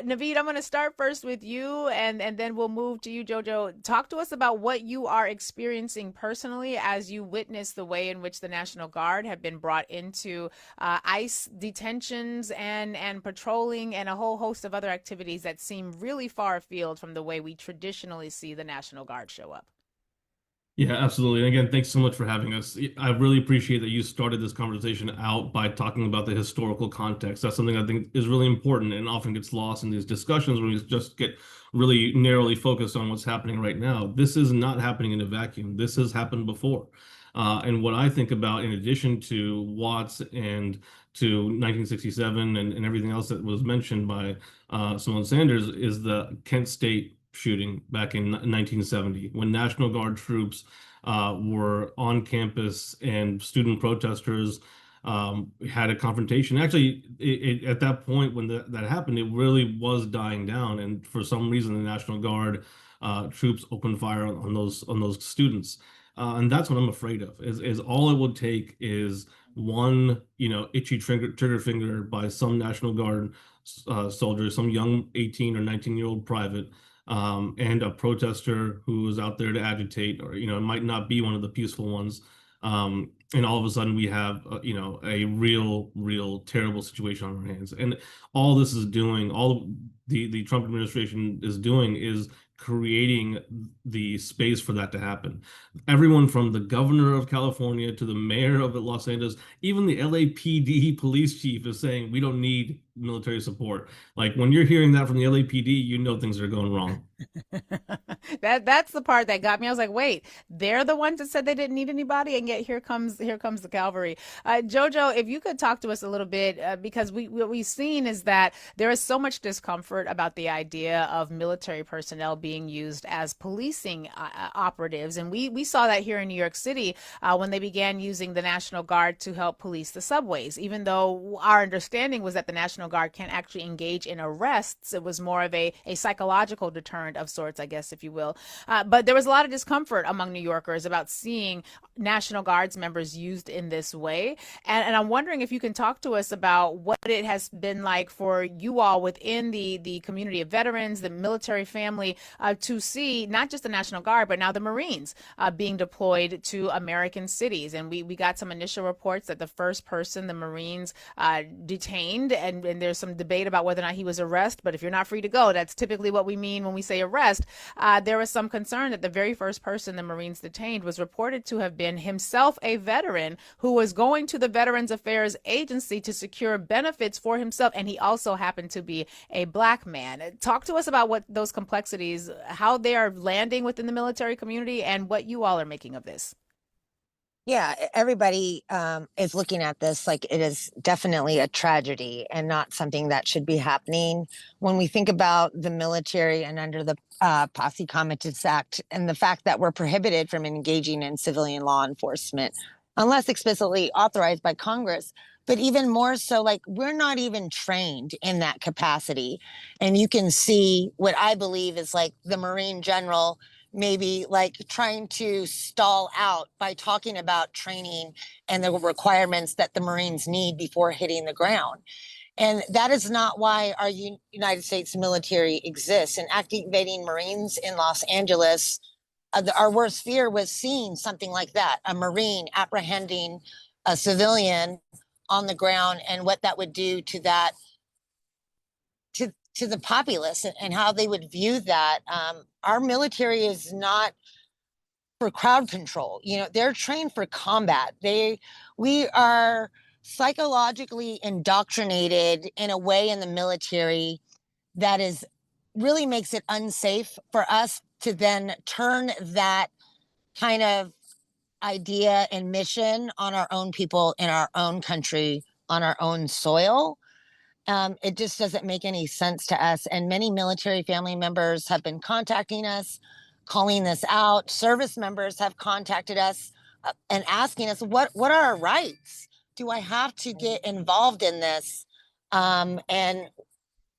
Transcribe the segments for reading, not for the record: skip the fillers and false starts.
Naveed, I'm going to start first with you and then we'll move to you, Jojo. Talk to us about what you are experiencing personally as you witness the way in which the National Guard have been brought into ICE detentions and patrolling and a whole host of other activities that seem really far afield from the way we traditionally see the National Guard show up. Yeah, absolutely. And again, thanks so much for having us. I really appreciate that you started this conversation out by talking about the historical context. That's something I think is really important and often gets lost in these discussions when we just get really narrowly focused on what's happening right now. This is not happening in a vacuum. This has happened before. And what I think about, in addition to Watts and to 1967 and everything else that was mentioned by Simone Sanders, is the Kent State shooting back in 1970 when National Guard troops were on campus and student protesters had a confrontation. Actually, at that point when that happened, it really was dying down, and for some reason, the National Guard troops opened fire on those students, and that's what I'm afraid of. Is all it would take is one, itchy trigger finger by some National Guard soldier, some young 18 or 19-year-old private, and a protester who was out there to agitate, or it might not be one of the peaceful ones. And all of a sudden we have, a real terrible situation on our hands. And all this is doing, all the Trump administration is doing is creating the space for that to happen. Everyone from the governor of California to the mayor of Los Angeles, even the LAPD police chief is saying we don't need military support. Like when you're hearing that from the LAPD, things are going wrong. That's the part that got me. I was like, wait, they're the ones that said they didn't need anybody, and yet here comes the cavalry. Jojo, if you could talk to us a little bit, because what we've seen is that there is so much discomfort about the idea of military personnel being used as policing operatives, and we saw that here in New York City when they began using the National Guard to help police the subways. Even though our understanding was that the National Guard can't actually engage in arrests, it was more of a psychological deterrent of sorts, I guess, if you will. But there was a lot of discomfort among New Yorkers about seeing National Guards members used in this way. And I'm wondering if you can talk to us about what it has been like for you all within the community of veterans, the military family, to see not just the National Guard, but now the Marines being deployed to American cities. And we got some initial reports that the first person the Marines detained, and there's some debate about whether or not he was arrested, but if you're not free to go, that's typically what we mean when we say arrest. There was some concern that the very first person the Marines detained was reported to have been himself a veteran who was going to the Veterans Affairs Agency to secure benefits for himself, and he also happened to be a black man. Talk to us about what those complexities, how they are landing within the military community, and what you all are making of this. Yeah, everybody is looking at this like it is definitely a tragedy and not something that should be happening. When we think about the military and under the Posse Comitatus Act and the fact that we're prohibited from engaging in civilian law enforcement unless explicitly authorized by Congress, but even more so, like we're not even trained in that capacity. And you can see what I believe is like the Marine general maybe like trying to stall out by talking about training and the requirements that the Marines need before hitting the ground. And that is not why our United States military exists. And activating Marines in Los Angeles, our worst fear was seeing something like that, a Marine apprehending a civilian on the ground and what that would do to that to the populace and how they would view that. Our military is not for crowd control. They're trained for combat. We are psychologically indoctrinated in a way in the military that is really makes it unsafe for us to then turn that kind of idea and mission on our own people in our own country, on our own soil. It just doesn't make any sense to us. And many military family members have been contacting us, calling this out. Service members have contacted us and asking us, what are our rights? Do I have to get involved in this? And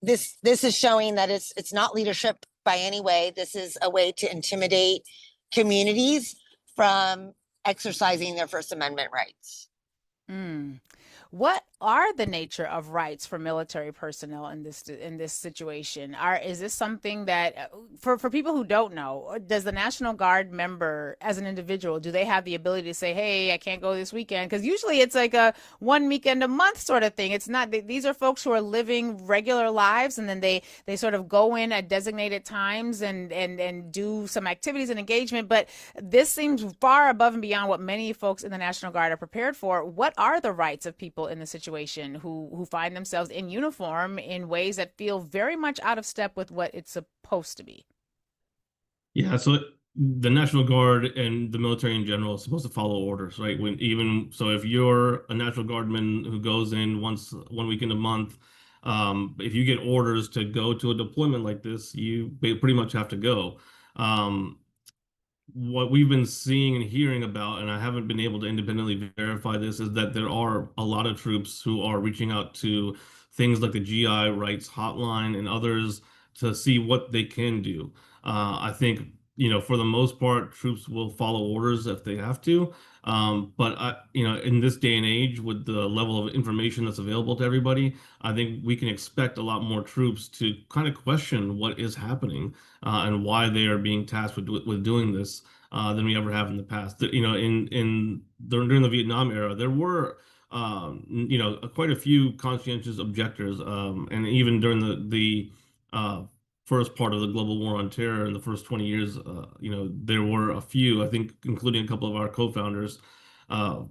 this is showing that it's not leadership by any way. This is a way to intimidate communities from exercising their First Amendment rights. Mm. What are the nature of rights for military personnel in this situation? Is this something that for people who don't know, does the National Guard member as an individual, do they have the ability to say, "Hey, I can't go this weekend"? Because usually it's like a one weekend a month sort of thing. It's not, these are folks who are living regular lives, and then they sort of go in at designated times and do some activities and engagement, but this seems far above and beyond what many folks in the National Guard are prepared for. What are the rights of people in the situation who find themselves in uniform in ways that feel very much out of step with what it's supposed to be? Yeah, so the National Guard and the military in general is supposed to follow orders, right? When even so, if you're a National Guardman who goes in once one weekend a month, if you get orders to go to a deployment like this, you pretty much have to go. Um, what we've been seeing and hearing about, and I haven't been able to independently verify this, is that there are a lot of troops who are reaching out to things like the GI Rights Hotline and others to see what they can do. I think, for the most part, troops will follow orders if they have to. But in this day and age, with the level of information that's available to everybody, I think we can expect a lot more troops to kind of question what is happening and why they are being tasked with doing this than we ever have in the past. In during the Vietnam era, there were quite a few conscientious objectors, and even during the first part of the global war on terror in the first 20 years, there were a few, I think, including a couple of our co-founders,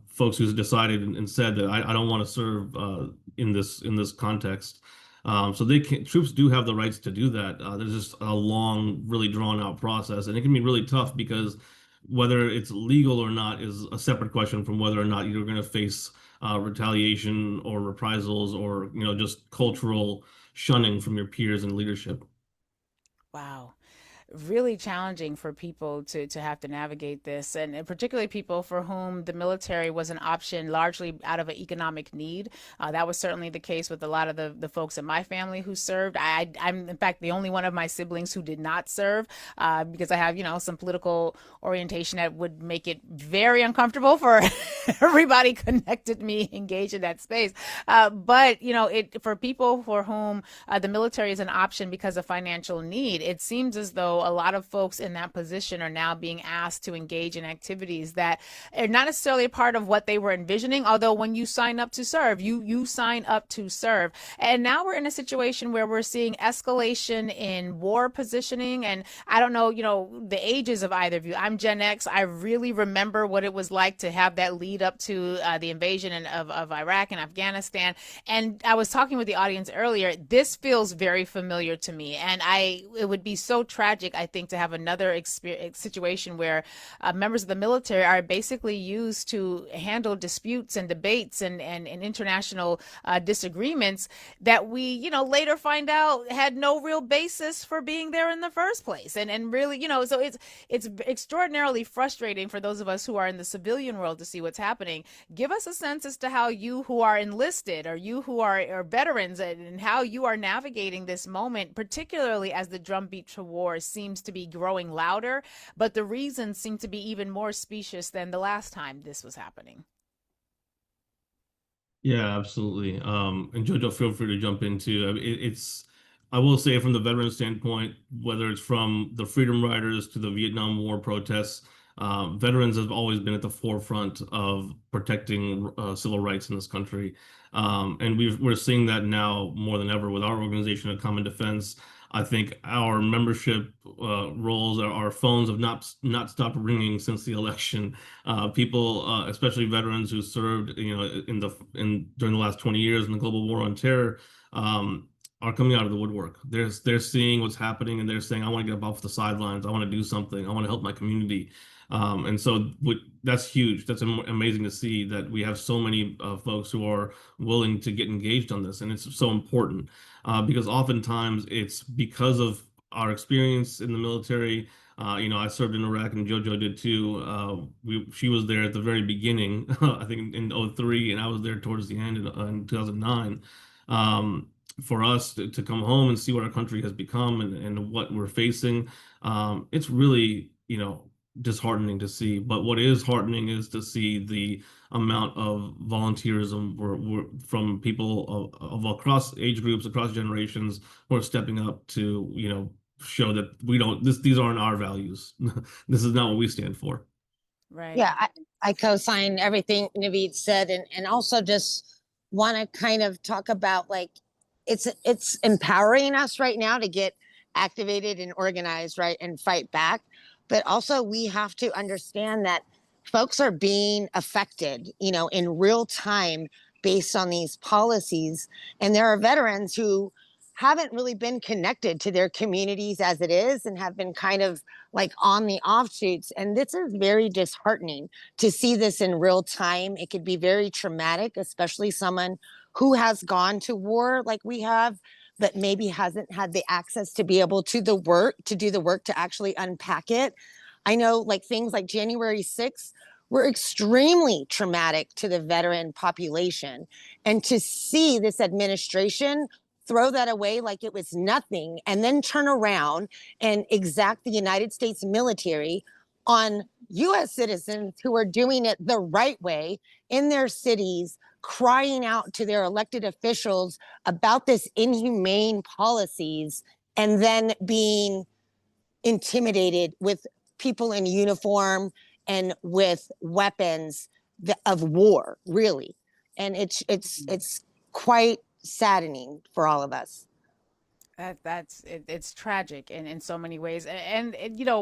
folks who decided and said that I don't want to serve in this context. So troops do have the rights to do that. There's just a long, really drawn out process, and it can be really tough because whether it's legal or not is a separate question from whether or not you're going to face retaliation or reprisals or just cultural shunning from your peers and leadership. Wow. Really challenging for people to have to navigate this, and particularly people for whom the military was an option largely out of an economic need. That was certainly the case with a lot of the folks in my family who served. I'm in fact the only one of my siblings who did not serve because I have some political orientation that would make it very uncomfortable for everybody connected to me engaged in that space. But it for people for whom the military is an option because of financial need, it seems as though a lot of folks in that position are now being asked to engage in activities that are not necessarily a part of what they were envisioning. Although when you sign up to serve, you sign up to serve. And now we're in a situation where we're seeing escalation in war positioning. And I don't know, the ages of either of you. I'm Gen X. I really remember what it was like to have that lead up to the invasion of Iraq and Afghanistan. And I was talking with the audience earlier. This feels very familiar to me. And it would be so tragic, I think, to have another situation where members of the military are basically used to handle disputes and debates and international disagreements that we, later find out had no real basis for being there in the first place. And really, so it's extraordinarily frustrating for those of us who are in the civilian world to see what's happening. Give us a sense as to how you who are enlisted or you who are veterans and how you are navigating this moment, particularly as the drumbeat to war seems to be growing louder, but the reasons seem to be even more specious than the last time this was happening. Yeah, absolutely. And Jojo, feel free to jump into. I mean, I will say from the veteran standpoint, whether it's from the Freedom Riders to the Vietnam War protests, veterans have always been at the forefront of protecting civil rights in this country. And we're seeing that now more than ever with our organization of Common Defense. I think our membership rolls, our phones have not stopped ringing since the election. People, especially veterans who served, during the last 20 years in the global war on terror, are coming out of the woodwork. They're seeing what's happening and they're saying, I want to get up off the sidelines. I want to do something. I want to help my community. And so that's huge. That's amazing to see that we have so many folks who are willing to get engaged on this. And it's so important because oftentimes it's because of our experience in the military. I served in Iraq and JoJo did too. She was there at the very beginning, I think in '03, and I was there towards the end in 2009. For us to come home and see what our country has become and what we're facing, it's really, disheartening to see. But what is heartening is to see the amount of volunteerism from people of across age groups, across generations, who are stepping up to, show that we don't, these aren't our values. This is not what we stand for. Right. Yeah, I co-sign everything Naveed said, and also just want to kind of talk about like it's empowering us right now to get activated and organized, right, and fight back. But also we have to understand that folks are being affected, in real time based on these policies. And there are veterans who haven't really been connected to their communities as it is and have been kind of like on the offshoots. And this is very disheartening to see this in real time. It could be very traumatic, especially someone who has gone to war like we have, but maybe hasn't had the access to be able to do the work to actually unpack it. I know like things like January 6th were extremely traumatic to the veteran population. And to see this administration throw that away like it was nothing and then turn around and exact the United States military on US citizens who are doing it the right way in their cities, crying out to their elected officials about this inhumane policies, and then being intimidated with people in uniform and with weapons of war, really. And it's quite saddening for all of us. It's tragic in so many ways. And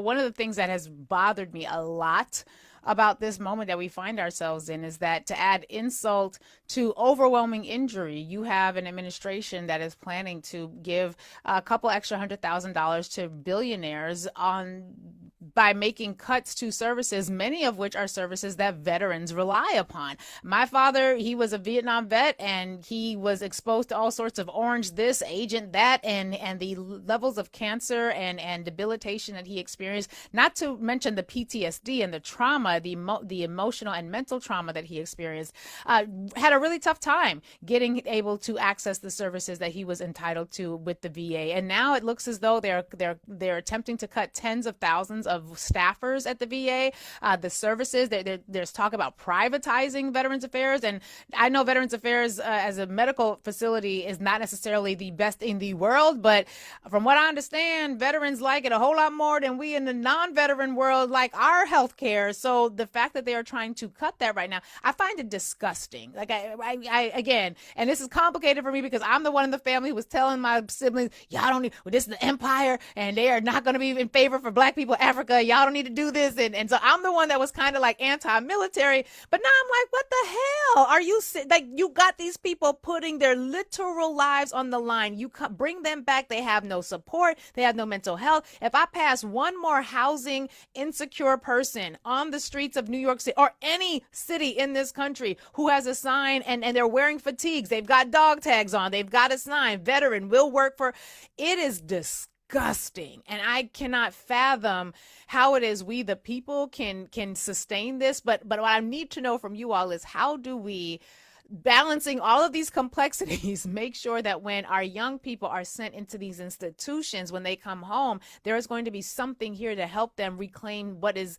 one of the things that has bothered me a lot about this moment that we find ourselves in is that, to add insult to overwhelming injury, you have an administration that is planning to give a couple extra $100,000 to billionaires by making cuts to services, many of which are services that veterans rely upon. My father, he was a Vietnam vet, and he was exposed to all sorts of orange this, agent that, and the levels of cancer and debilitation that he experienced, not to mention the PTSD and the trauma, the emotional and mental trauma that he experienced. Had a really tough time getting able to access the services that he was entitled to with the VA. And now it looks as though they're attempting to cut tens of thousands of staffers at the VA. The services, there's talk about privatizing Veterans Affairs. And I know Veterans Affairs as a medical facility is not necessarily the best in the world, but from what I understand, veterans like it a whole lot more than we in the non-veteran world like our health care. So the fact that they are trying to cut that right now, I find it disgusting. Like I again, and this is complicated for me because I'm the one in the family who was telling my siblings, y'all don't need, well, this is the empire and they are not going to be in favor for black people in Africa. Y'all don't need to do this. And so I'm the one that was kind of like anti-military, but now I'm like, what the hell are you, like, you got these people putting their literal lives on the line. You bring them back. They have no support. They have no mental health. If I pass one more housing insecure person on the streets of New York City or any city in this country who has a sign and they're wearing fatigues, they've got dog tags on, they've got a sign, veteran will work for, it is disgusting. And I cannot fathom how it is we the people can sustain this. But what I need to know from you all is, how do we, balancing all of these complexities, make sure that when our young people are sent into these institutions, when they come home, there is going to be something here to help them reclaim what is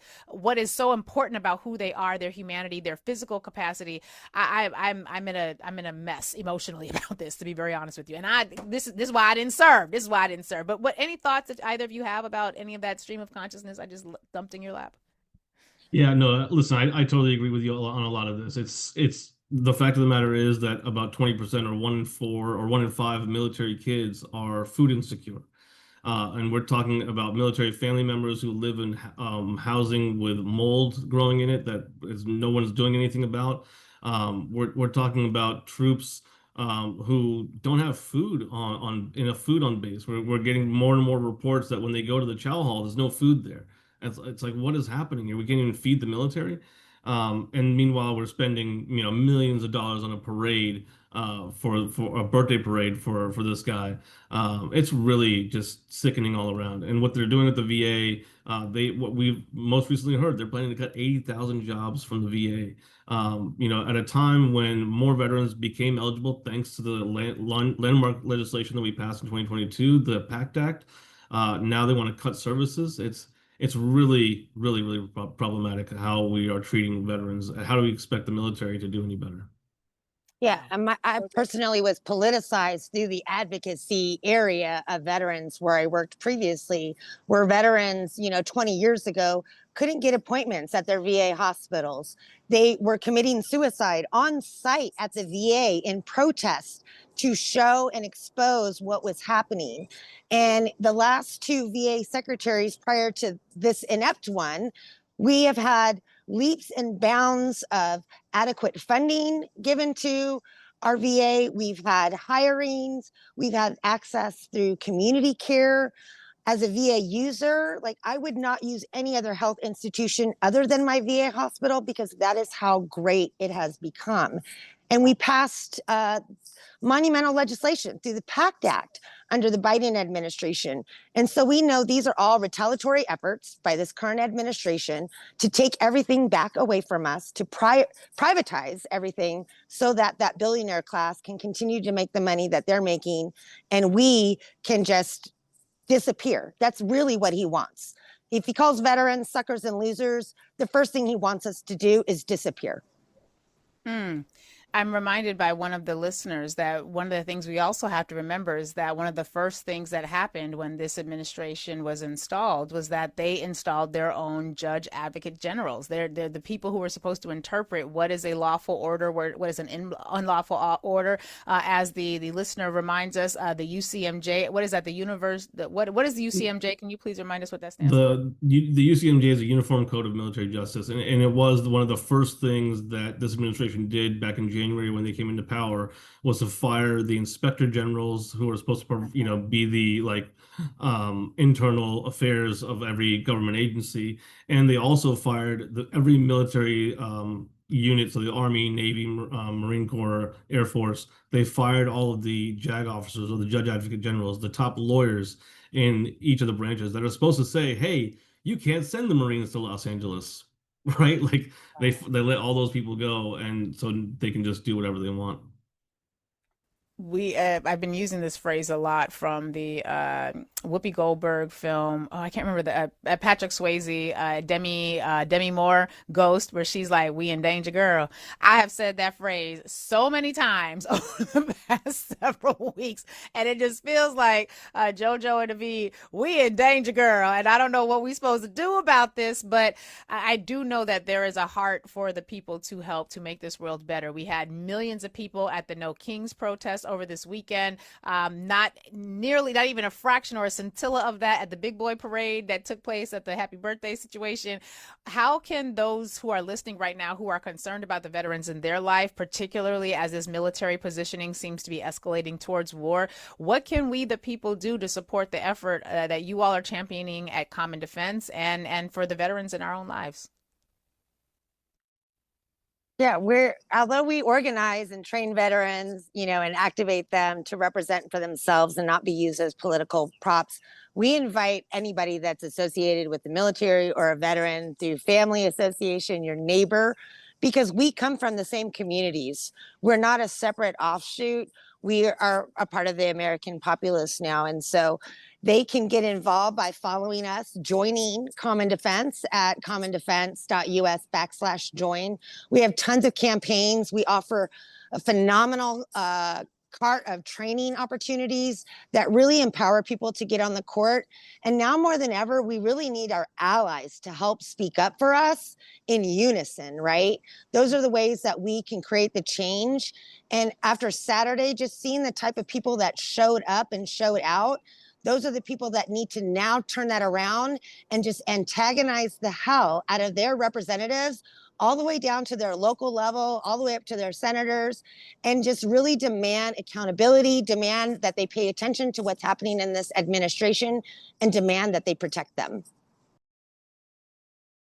so important about who they are, their humanity, their physical capacity. I'm in a mess emotionally about this, to be very honest with you. And this is why I didn't serve. This is why I didn't serve. But any thoughts that either of you have about any of that stream of consciousness I just dumped in your lap? Yeah, no, listen, I totally agree with you on a lot of this. It's the fact of the matter is that about 20% or 1 in 4 or 1 in 5 military kids are food insecure. And we're talking about military family members who live in housing with mold growing in it that no one's doing anything about. We're talking about troops who don't have food in a food on base. We're getting more and more reports that when they go to the chow hall, there's no food there. It's like, what is happening here? We can't even feed the military. And meanwhile, we're spending, millions of dollars on a parade, for a birthday parade for this guy. It's really just sickening all around. And what they're doing at the VA, what we've most recently heard, they're planning to cut 80,000 jobs from the VA. At a time when more veterans became eligible thanks to the landmark legislation that we passed in 2022, the PACT Act. Now they want to cut services. it's really, really, really problematic how we are treating veterans. How do we expect the military to do any better? Yeah, I personally was politicized through the advocacy area of veterans where I worked previously, where veterans, 20 years ago couldn't get appointments at their VA hospitals. They were committing suicide on site at the VA in protest to show and expose what was happening. And the last two VA secretaries prior to this inept one, we have had leaps and bounds of adequate funding given to our VA. We've had hirings, we've had access through community care. As a VA user, like I would not use any other health institution other than my VA hospital because that is how great it has become. And we passed monumental legislation through the PACT Act under the Biden administration. And so we know these are all retaliatory efforts by this current administration to take everything back away from us, to privatize everything so that that billionaire class can continue to make the money that they're making and we can just disappear. That's really what he wants. If he calls veterans suckers and losers, the first thing he wants us to do is disappear. Hmm. I'm reminded by one of the listeners that one of the things we also have to remember is that one of the first things that happened when this administration was installed was that they installed their own judge advocate generals. They're the people who were supposed to interpret what is a lawful order, what is an unlawful order. As the listener reminds us, the UCMJ, what is that? What is the UCMJ? Can you please remind us what that stands for? The UCMJ is a Uniform Code of Military Justice, and it was one of the first things that this administration did back in January when they came into power was to fire the inspector generals who were supposed to, be the internal affairs of every government agency, and they also fired every military unit, so the Army, Navy, Marine Corps, Air Force. They fired all of the JAG officers or the Judge Advocate Generals, the top lawyers in each of the branches that are supposed to say, hey, you can't send the Marines to Los Angeles, right? Like they let all those people go, and so they can just do whatever they want. I've been using this phrase a lot from the Whoopi Goldberg film. Oh, I can't remember the Patrick Swayze, Demi Moore Ghost, where she's like, "We in danger, girl." I have said that phrase so many times over the past several weeks, and it just feels like JoJo and Naveed, we in danger, girl. And I don't know what we're supposed to do about this, but I do know that there is a heart for the people to help to make this world better. We had millions of people at the No Kings protest over this weekend. Not even a fraction or a scintilla of that at the Big Boy Parade that took place at the Happy Birthday situation. How can those who are listening right now, who are concerned about the veterans in their life, particularly as this military positioning seems to be escalating towards war, what can we, the people, do to support the effort that you all are championing at Common Defense and for the veterans in our own lives? Yeah, although we organize and train veterans, and activate them to represent for themselves and not be used as political props, we invite anybody that's associated with the military or a veteran through family association, your neighbor, because we come from the same communities. We're not a separate offshoot. We are a part of the American populace now. And so they can get involved by following us, joining Common Defense at commondefense.us/join. We have tons of campaigns. We offer a phenomenal cart of training opportunities that really empower people to get on the court. And now more than ever, we really need our allies to help speak up for us in unison, right? Those are the ways that we can create the change. And after Saturday, just seeing the type of people that showed up and showed out, those are the people that need to now turn that around and just antagonize the hell out of their representatives all the way down to their local level, all the way up to their senators, and just really demand accountability, demand that they pay attention to what's happening in this administration, and demand that they protect them.